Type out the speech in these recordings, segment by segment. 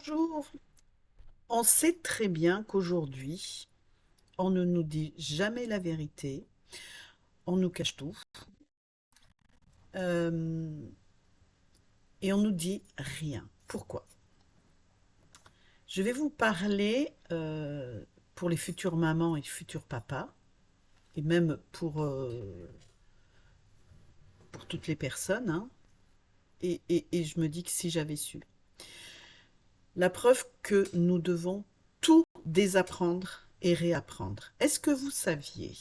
Bonjour. On sait très bien qu'aujourd'hui, on ne nous dit jamais la vérité, on nous cache tout, euh, et on nous dit rien. Pourquoi? Je vais vous parler pour les futures mamans et futurs papas, et même pour toutes les personnes, hein, et je me dis que si j'avais su. La preuve que nous devons tout désapprendre et réapprendre. Est-ce que vous saviez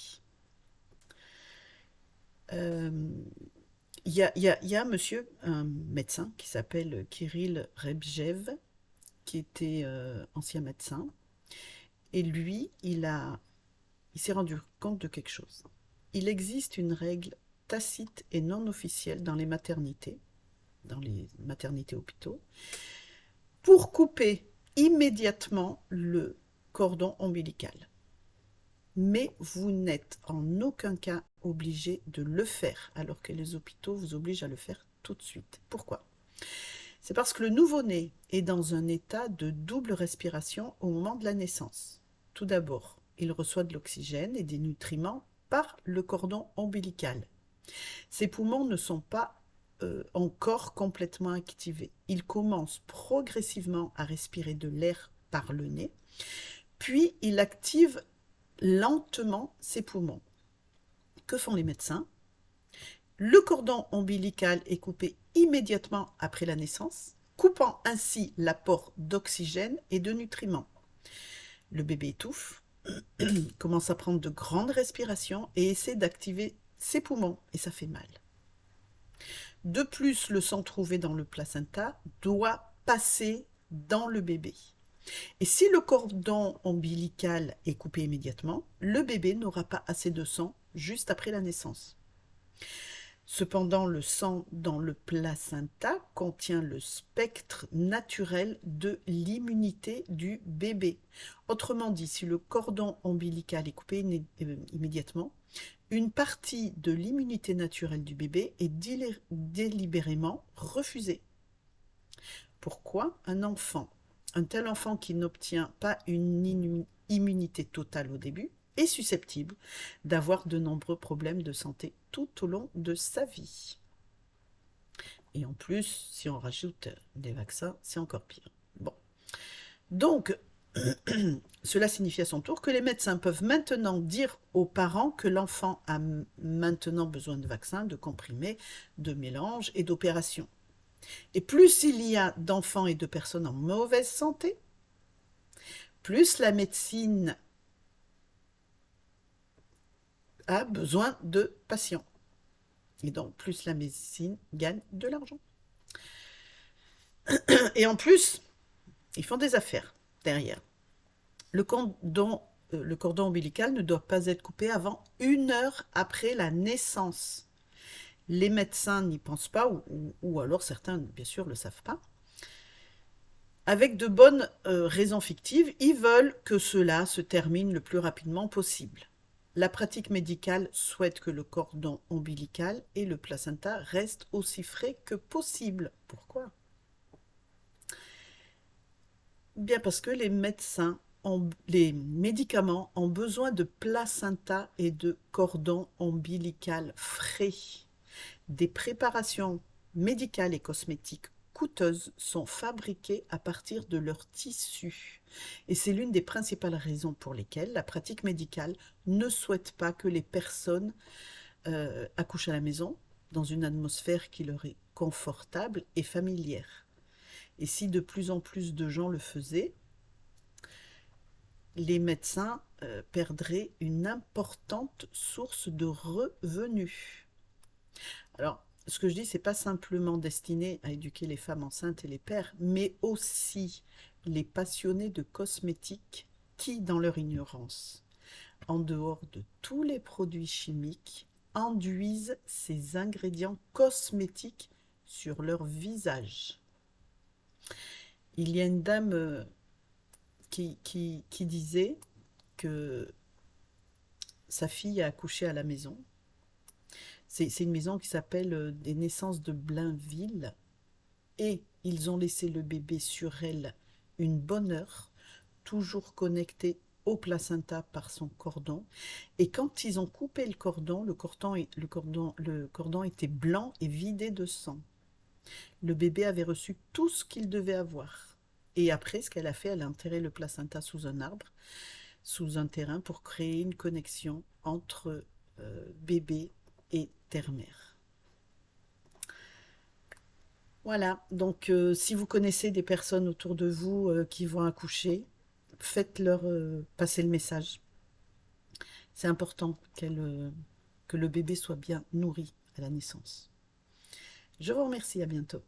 euh, il y a un monsieur, un médecin qui s'appelle Kirill Rebjev, qui était ancien médecin, et lui, il s'est rendu compte de quelque chose. Il existe une règle tacite et non officielle dans les maternités hôpitaux, pour couper immédiatement le cordon ombilical. Mais vous n'êtes en aucun cas obligé de le faire, alors que les hôpitaux vous obligent à le faire tout de suite. Pourquoi? C'est parce que le nouveau-né est dans un état de double respiration au moment de la naissance. Tout d'abord, il reçoit de l'oxygène et des nutriments par le cordon ombilical. Ses poumons ne sont pas encore complètement activés. Il commence progressivement à respirer de l'air par le nez, puis il active lentement ses poumons. Que font les médecins? Le cordon ombilical est coupé immédiatement après la naissance, coupant ainsi l'apport d'oxygène et de nutriments. Le bébé étouffe, commence à prendre de grandes respirations et essaie d'activer ses poumons, et ça fait mal. De plus, le sang trouvé dans le placenta doit passer dans le bébé. Et si le cordon ombilical est coupé immédiatement, le bébé n'aura pas assez de sang juste après la naissance. Cependant, le sang dans le placenta contient le spectre naturel de l'immunité du bébé. Autrement dit, si le cordon ombilical est coupé immédiatement, une partie de l'immunité naturelle du bébé est délibérément refusée. Pourquoi un tel enfant qui n'obtient pas une immunité totale au début, est susceptible d'avoir de nombreux problèmes de santé tout au long de sa vie. Et en plus, si on rajoute des vaccins, c'est encore pire. Bon. Donc, cela signifie à son tour que les médecins peuvent maintenant dire aux parents que l'enfant a maintenant besoin de vaccins, de comprimés, de mélanges et d'opérations. Et plus il y a d'enfants et de personnes en mauvaise santé, plus la médecine a besoin de patients. Et donc, plus la médecine gagne de l'argent. Et en plus, ils font des affaires derrière. Le cordon ombilical ne doit pas être coupé avant 1 heure après la naissance. Les médecins n'y pensent pas, ou alors certains, bien sûr, ne le savent pas. Avec de bonnes raisons fictives, ils veulent que cela se termine le plus rapidement possible. La pratique médicale souhaite que le cordon ombilical et le placenta restent aussi frais que possible. Pourquoi? Bien parce que les médicaments ont besoin de placenta et de cordon ombilical frais. Des préparations médicales et cosmétiques coûteuses sont fabriquées à partir de leurs tissus. Et c'est l'une des principales raisons pour lesquelles la pratique médicale ne souhaite pas que les personnes accouchent à la maison, dans une atmosphère qui leur est confortable et familière. Et si de plus en plus de gens le faisaient, les médecins perdraient une importante source de revenus. Alors, ce que je dis, c'est pas simplement destiné à éduquer les femmes enceintes et les pères, mais aussi les passionnés de cosmétiques qui, dans leur ignorance, en dehors de tous les produits chimiques, enduisent ces ingrédients cosmétiques sur leur visage. Il y a une dame qui disait que sa fille a accouché à la maison. C'est une maison qui s'appelle des Naissances de Blainville. Et ils ont laissé le bébé sur elle une bonne heure, toujours connecté au placenta par son cordon. Et quand ils ont coupé le cordon était blanc et vidé de sang. Le bébé avait reçu tout ce qu'il devait avoir. Et après, ce qu'elle a fait, elle a enterré le placenta sous un arbre, sous un terrain, pour créer une connexion entre bébé et terre-mère. Voilà, donc si vous connaissez des personnes autour de vous qui vont accoucher, faites-leur passer le message. C'est important que le bébé soit bien nourri à la naissance. Je vous remercie, à bientôt.